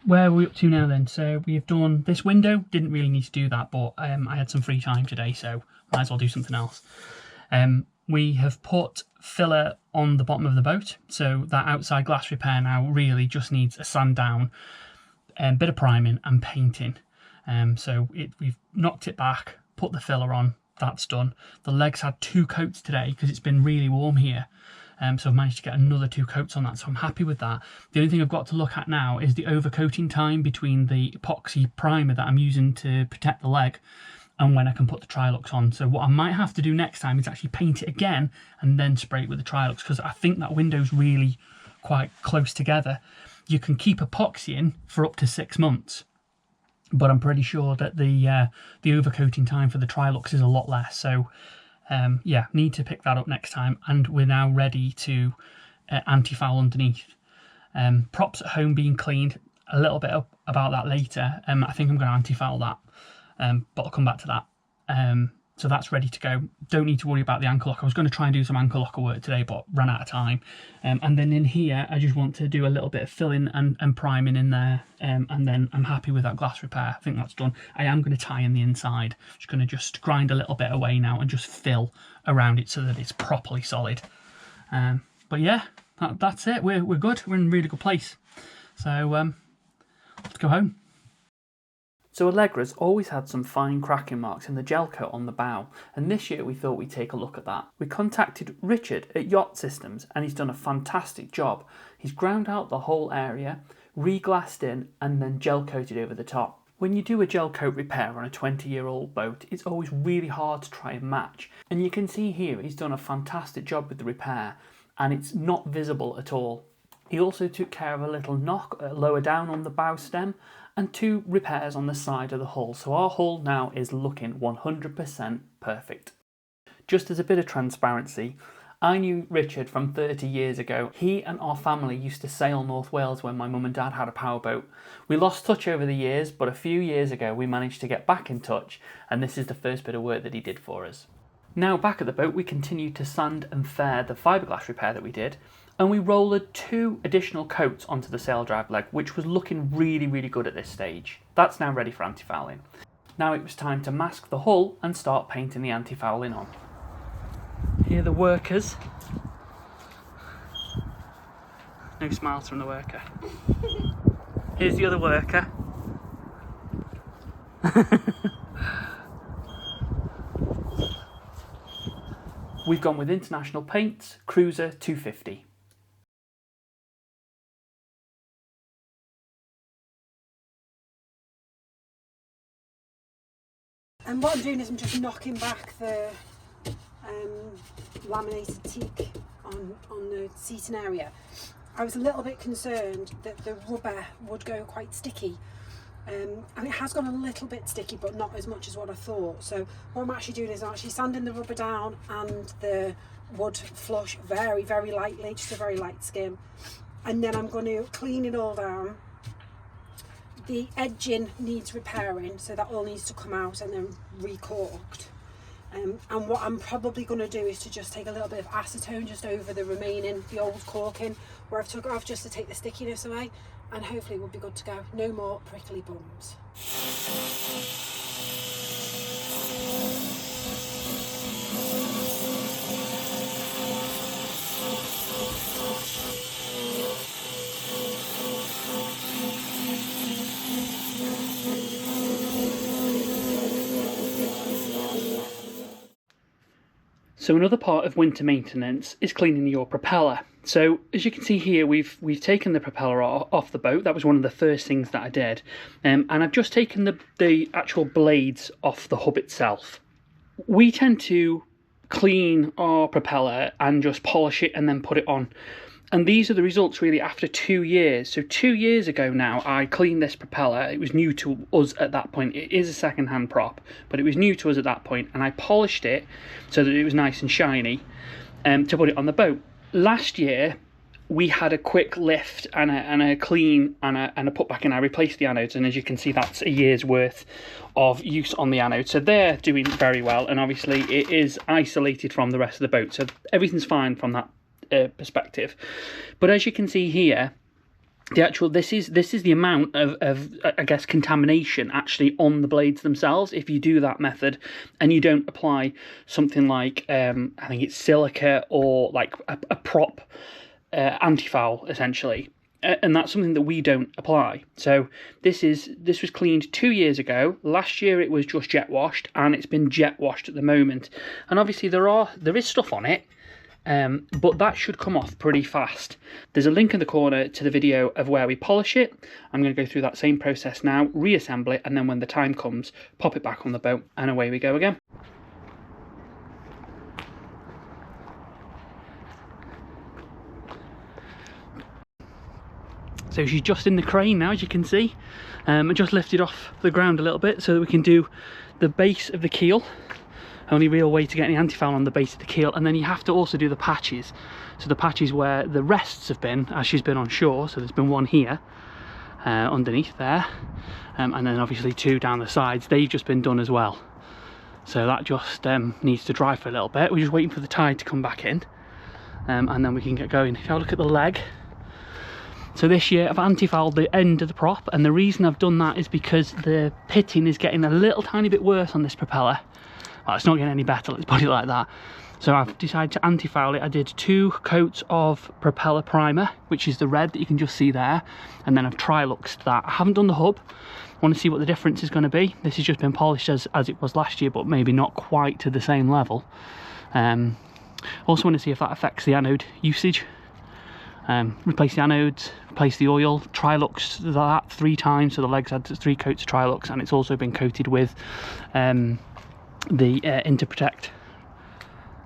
where are we up to now then? So we've done this window, didn't really need to do that, but I had some free time today, so might as well do something else. We have put filler on the bottom of the boat, so that outside glass repair now really just needs a sand down, bit of priming and painting. So we've knocked it back, put the filler on, that's done. The legs had 2 coats today because it's been really warm here. So I've managed to get another 2 coats on that, so I'm happy with that. The only thing I've got to look at now is the overcoating time between the epoxy primer that I'm using to protect the leg and when I can put the Trilux on. So what I might have to do next time is actually paint it again and then spray it with the Trilux, because I think that window's really quite close together. You can keep epoxy in for up to 6 months, but I'm pretty sure that the overcoating time for the Trilux is a lot less. So yeah, need to pick that up next time. And we're now ready to anti-foul underneath. Props at home being cleaned, a little bit about that later. I think I'm going to anti-foul that, but I'll come back to that. So that's ready to go. Don't need to worry about the ankle lock. I was going to try and do some ankle locker work today, but ran out of time. And then in here, I just want to do a little bit of filling and priming in there. And then I'm happy with that glass repair. I think that's done. I am going to tie in the inside. Just going to just grind a little bit away now and just fill around it so that it's properly solid. But yeah, that's it. We're good. We're in a really good place. So let's go home. So Allegra's always had some fine cracking marks in the gel coat on the bow, and this year we thought we'd take a look at that. We contacted Richard at Yacht Systems and he's done a fantastic job. He's ground out the whole area, re-glassed in and then gel coated over the top. When you do a gel coat repair on a 20-year-old boat, it's always really hard to try and match, and you can see here he's done a fantastic job with the repair and it's not visible at all. He also took care of a little knock lower down on the bow stem and 2 repairs on the side of the hull, so our hull now is looking 100% perfect. Just as a bit of transparency, I knew Richard from 30 years ago. He and our family used to sail North Wales when my mum and dad had a powerboat. We lost touch over the years, but a few years ago we managed to get back in touch, and this is the first bit of work that he did for us. Now back at the boat, we continued to sand and fair the fiberglass repair that we did, and we rolled 2 additional coats onto the Saildrive leg, which was looking really, really good at this stage. That's now ready for anti-fouling. Now it was time to mask the hull and start painting the anti-fouling on. Here are the workers. No smiles from the worker. Here's the other worker. We've gone with International Paints Cruiser 250. And what I'm doing is I'm just knocking back the laminated teak on the seating area. I was a little bit concerned that the rubber would go quite sticky, and it has gone a little bit sticky, but not as much as what I thought. So what I'm actually doing is I'm actually sanding the rubber down and the wood flush very, very lightly, just a very light skim, and then I'm going to clean it all down. The edging needs repairing, so that all needs to come out and then recorked. And what I'm probably going to do is to just take a little bit of acetone just over the old corking, where I've took it off just to take the stickiness away, and hopefully we'll be good to go. No more prickly bums. So another part of winter maintenance is cleaning your propeller. So as you can see here, we've taken the propeller off the boat. That was one of the first things that I did. And I've just taken the actual blades off the hub itself. We tend to clean our propeller and just polish it and then put it on. And these are the results really after 2 years. So 2 years ago now, I cleaned this propeller. It was new to us at that point. It is a second-hand prop, but it was new to us at that point, and I polished it so that it was nice and shiny to put it on the boat. Last year, we had a quick lift and a clean and a put back in. I replaced the anodes, and as you can see, that's a year's worth of use on the anode. So they're doing very well, and obviously it is isolated from the rest of the boat, so everything's fine from that perspective. But as you can see here, this is the amount of I guess contamination actually on the blades themselves if you do that method and you don't apply something like I think it's silica or like a prop antifoul essentially, and that's something that we don't apply. So this was cleaned 2 years ago. Last year it was just jet washed, and it's been jet washed at the moment, and obviously there is stuff on it. But that should come off pretty fast. There's a link in the corner to the video of where we polish it. I'm going to go through that same process now, reassemble it, and then when the time comes, pop it back on the boat, and away we go again. So she's just in the crane now, as you can see. I just lifted off the ground a little bit so that we can do the base of the keel. Only real way to get any antifoul on the base of the keel, and then you have to also do the patches. So the patches where the rests have been as she's been on shore. So there's been one here underneath there, and then obviously 2 down the sides. They've just been done as well. So that just needs to dry for a little bit. We're just waiting for the tide to come back in, and then we can get going. If I look at the leg, so this year I've antifouled the end of the prop, and the reason I've done that is because the pitting is getting a little tiny bit worse on this propeller. Well, it's not getting any better, let's put it like that. So I've decided to antifoul it. I did 2 coats of propeller primer, which is the red that you can just see there, and then I've triluxed that. I haven't done the hub. I want to see what the difference is going to be. This has just been polished as it was last year, but maybe not quite to the same level. Also want to see if that affects the anode usage. Replace the anodes, replace the oil, trilux that 3 times, so the legs had 3 coats of trilux, and it's also been coated with the Interprotect.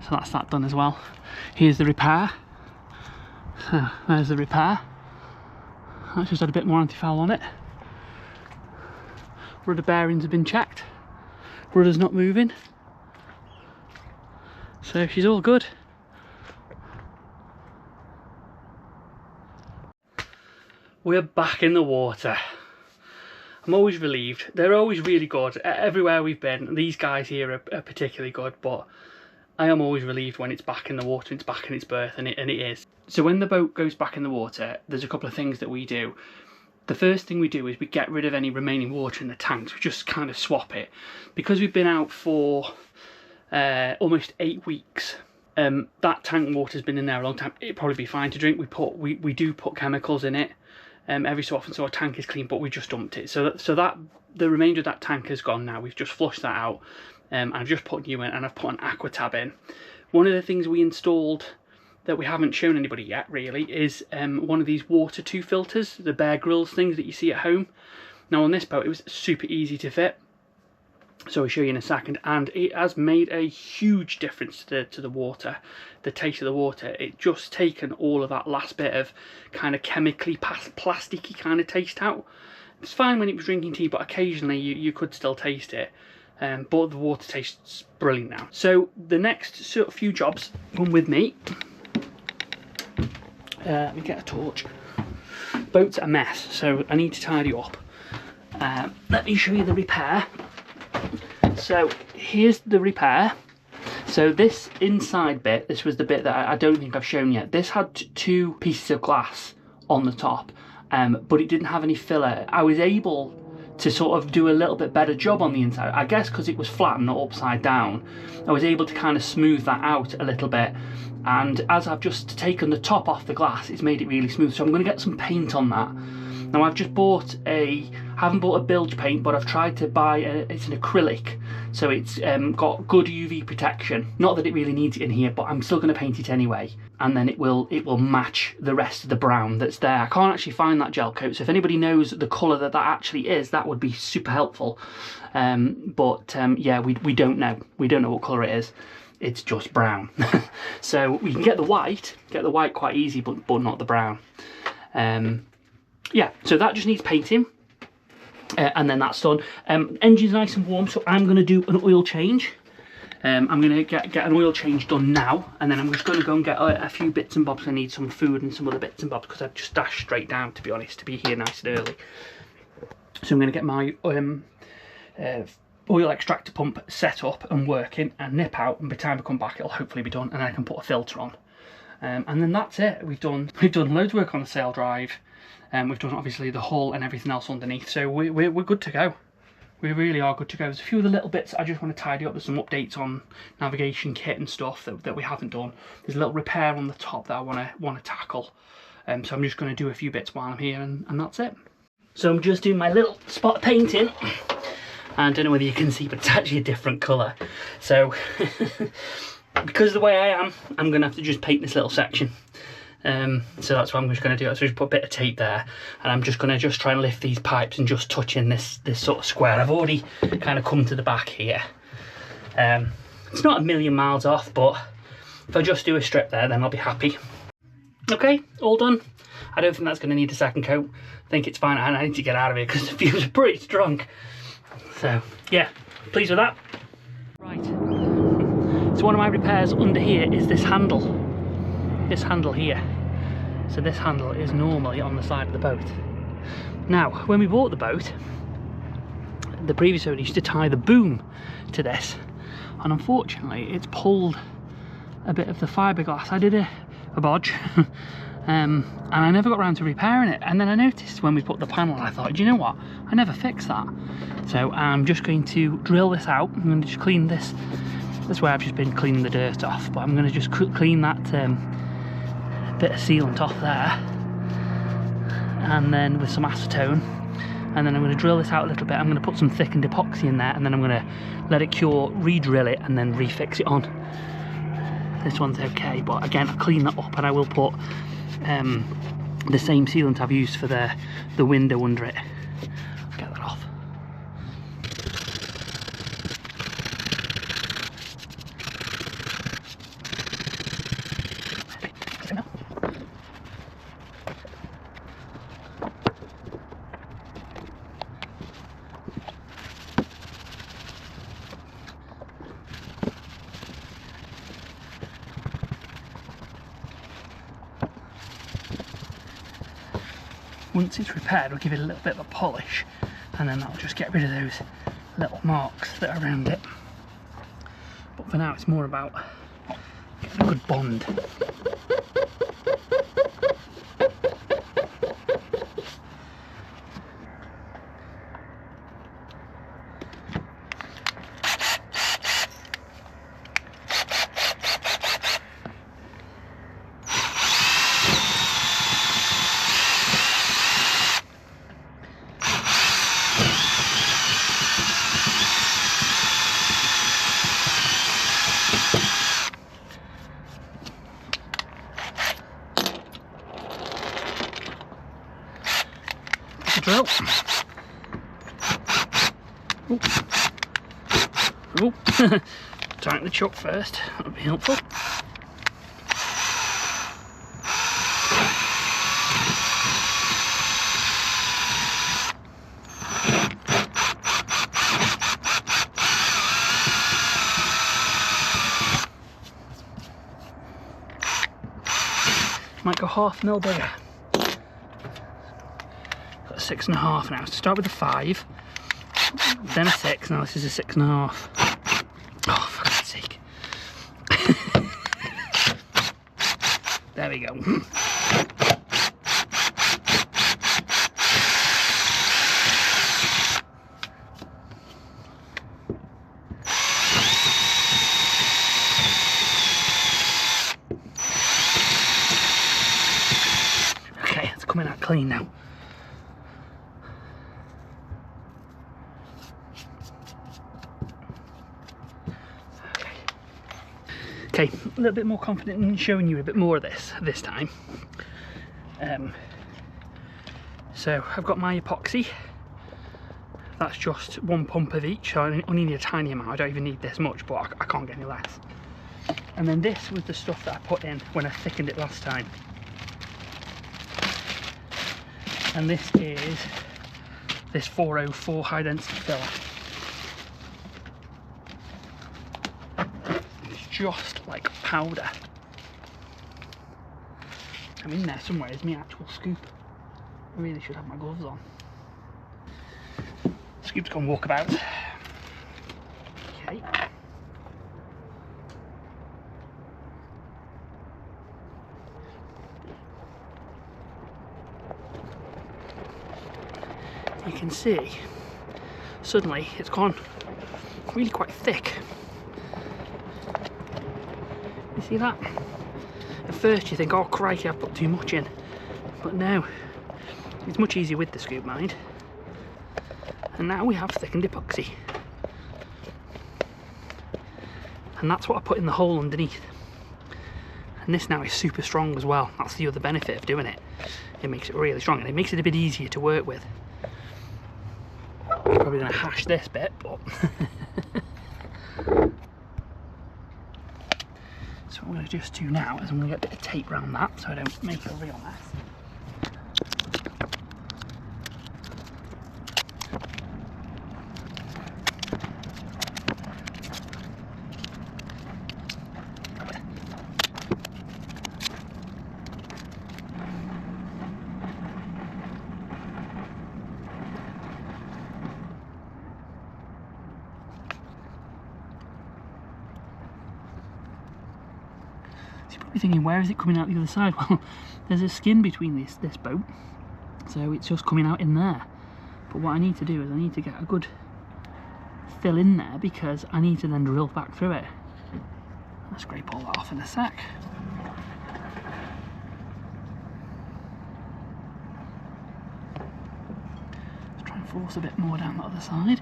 So that's that done as well. Here's the repair. So there's the repair. That's just had a bit more antifoul on it. Rudder bearings have been checked. Rudder's not moving. So she's all good. We're back in the water. I'm always relieved. They're always really good. Everywhere we've been, these guys here are particularly good, but I am always relieved when it's back in the water, it's back in its berth, and it is. So when the boat goes back in the water, there's a couple of things that we do. The first thing we do is we get rid of any remaining water in the tanks. We just kind of swap it. Because we've been out for almost 8 weeks, that tank water's been in there a long time. It'd probably be fine to drink. We do put chemicals in it. Every so often, so our tank is clean, but we just dumped it. So that the remainder of that tank has gone now. We've just flushed that out. I've just put new in, and I've put an aqua tab in. One of the things we installed that we haven't shown anybody yet really is one of these water 2 filters, the Bear Grylls things that you see at home. Now on this boat it was super easy to fit, so I'll show you in a second, and it has made a huge difference to the water, the taste of the water. It's just taken all of that last bit of kind of chemically plasticky kind of taste out. It's fine when it was drinking tea, but occasionally you could still taste it. But the water tastes brilliant now. So the next sort of few jobs come with me. Let me get a torch. Boat's a mess, so I need to tidy up. Let me show you the repair. So here's the repair. So this inside bit, this was the bit that I don't think I've shown yet. This had 2 pieces of glass on the top, but it didn't have any filler. I was able to sort of do a little bit better job on the inside. I guess because it was flat and not upside down, I was able to kind of smooth that out a little bit. And as I've just taken the top off the glass, it's made it really smooth. So I'm going to get some paint on that. Now I've just bought haven't bought a bilge paint, but I've tried to buy it's an acrylic, so it's got good UV protection. Not that it really needs it in here, but I'm still going to paint it anyway, and then it will match the rest of the brown that's there. I can't actually find that gel coat, so if anybody knows the colour that actually is, that would be super helpful. Yeah, we don't know. We don't know what colour it is. It's just brown. So we can get the white quite easy, but not the brown. Yeah, so that just needs painting, and then that's done. Engine's nice and warm, so I'm going to do an oil change. I'm going to get an oil change done now, and then I'm just going to go and get a few bits and bobs. I need some food and some other bits and bobs because I've just dashed straight down, to be honest, to be here nice and early. So I'm going to get my oil extractor pump set up and working and nip out, and by the time I come back it'll hopefully be done, and then I can put a filter on. And then that's it. We've done loads of work on the Saildrive. We've done obviously the hull and everything else underneath, so we're good to go. We really are good to go. There's a few of the little bits I just want to tidy up. There's some updates on navigation kit and stuff that we haven't done. There's a little repair on the top that I want to tackle. So I'm just going to do a few bits while I'm here, and that's it. So I'm just doing my little spot painting. I don't know whether you can see, but it's actually a different colour. So because of the way I am, I'm going to have to just paint this little section. So that's what I'm just going to do. So just put a bit of tape there, and I'm just going to try and lift these pipes and just touch in this sort of square. I've already kind of come to the back here. It's not a million miles off, but if I just do a strip there, then I'll be happy. Okay, all done. I don't think that's going to need a second coat. I think it's fine, and I need to get out of here because the fumes are pretty strong. So yeah, pleased with that. Right, so one of my repairs under here is this handle. This handle here. So this handle is normally on the side of the boat. Now, when we bought the boat, the previous owner used to tie the boom to this, and unfortunately it's pulled a bit of the fiberglass. I did a bodge and I never got around to repairing it, and then I noticed when we put the panel, and I thought, do you know what, I never fixed that. So I'm just going to drill this out. I'm going to just clean this. That's where I've just been cleaning the dirt off, but I'm going to just clean that bit of sealant off there, and then with some acetone, and then I'm going to drill this out a little bit. I'm going to put some thickened epoxy in there, and then I'm going to let it cure, re-drill it, and then refix it on. This one's okay, but again, I'll clean that up, and I will put the same sealant I've used for the window under it. Get that off. Once it's repaired, we'll give it a little bit of a polish, and then that'll just get rid of those little marks that are around it. But for now, it's more about getting a good bond. Drill. Oh, tighten the chuck first, that would be helpful. Might go 1/2 mil bigger. 6.5 now. So start with a 5, then a 6. Now this is a 6.5. Oh, for God's sake! There we go. Okay, it's coming out clean now. Okay, a little bit more confident in showing you a bit more of this time. So I've got my epoxy. That's just 1 pump of each, so I only need a tiny amount. I don't even need this much, but I can't get any less. And then this was the stuff that I put in when I thickened it last time. And this is this 404 high density filler. Just like powder. I'm in there somewhere, is my actual scoop. I really should have my gloves on. Scoop's gone walkabout. Okay. you can see suddenly it's gone really quite thick. You see that? At first you think, oh crikey, I've put too much in, but no, it's much easier with the scoop, mind. And now we have thickened epoxy, and that's what I put in the hole underneath. And this now is super strong as well. That's the other benefit of doing it. It makes it really strong and it makes it a bit easier to work with. I'm probably going to hash this bit, but so what I'm going to just do now is I'm going to get a bit of tape around that so I don't make a real mess. You're probably thinking, where is it coming out the other side? Well, there's a skin between this boat, so it's just coming out in there. But what I need to do is I need to get a good fill in there, because I need to then drill back through it. I'll scrape all that off in a sec. Let's try and force a bit more down the other side.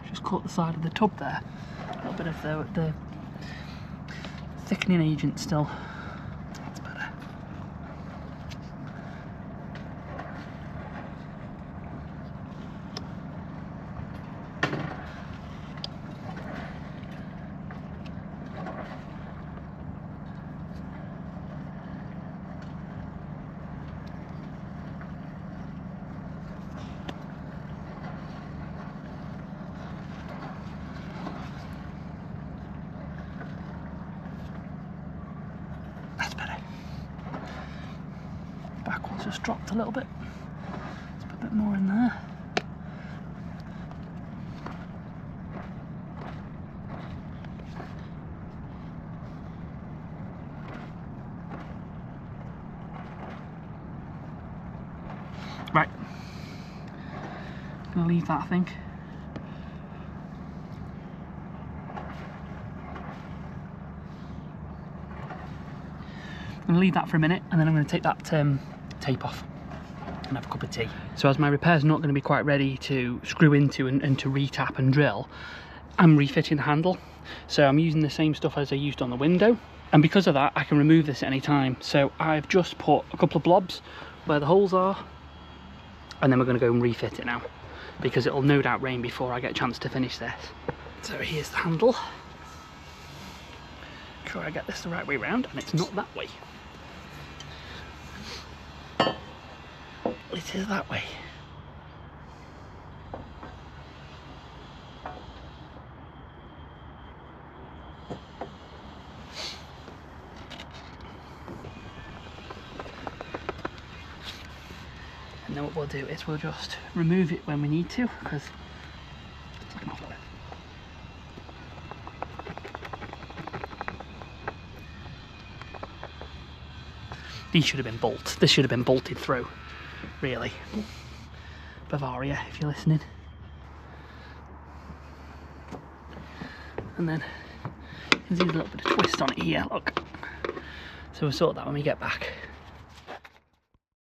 Just caught the side of the tub there. A little bit of the thickening agent still. That's better. Backwards just dropped a little bit. Let's put a bit more in there. Right. I'm gonna leave that, I think. I'm going to leave that for a minute, and then I'm going to take that tape off and have a cup of tea. So as my repair's not going to be quite ready to screw into and to re-tap and drill, I'm refitting the handle. So I'm using the same stuff as I used on the window, and because of that I can remove this at any time. So I've just put a couple of blobs where the holes are, and then we're going to go and refit it now, because it'll no doubt rain before I get a chance to finish this. So here's the handle. Make sure I get this the right way round, and it's not that way. It is that way. And then what we'll do is we'll just remove it when we need to, because it's like an offset. These should have been bolted. This should have been bolted through, really. Bavaria, if you're listening. And then you can see there's a little bit of twist on it here, look. So we'll sort that when we get back.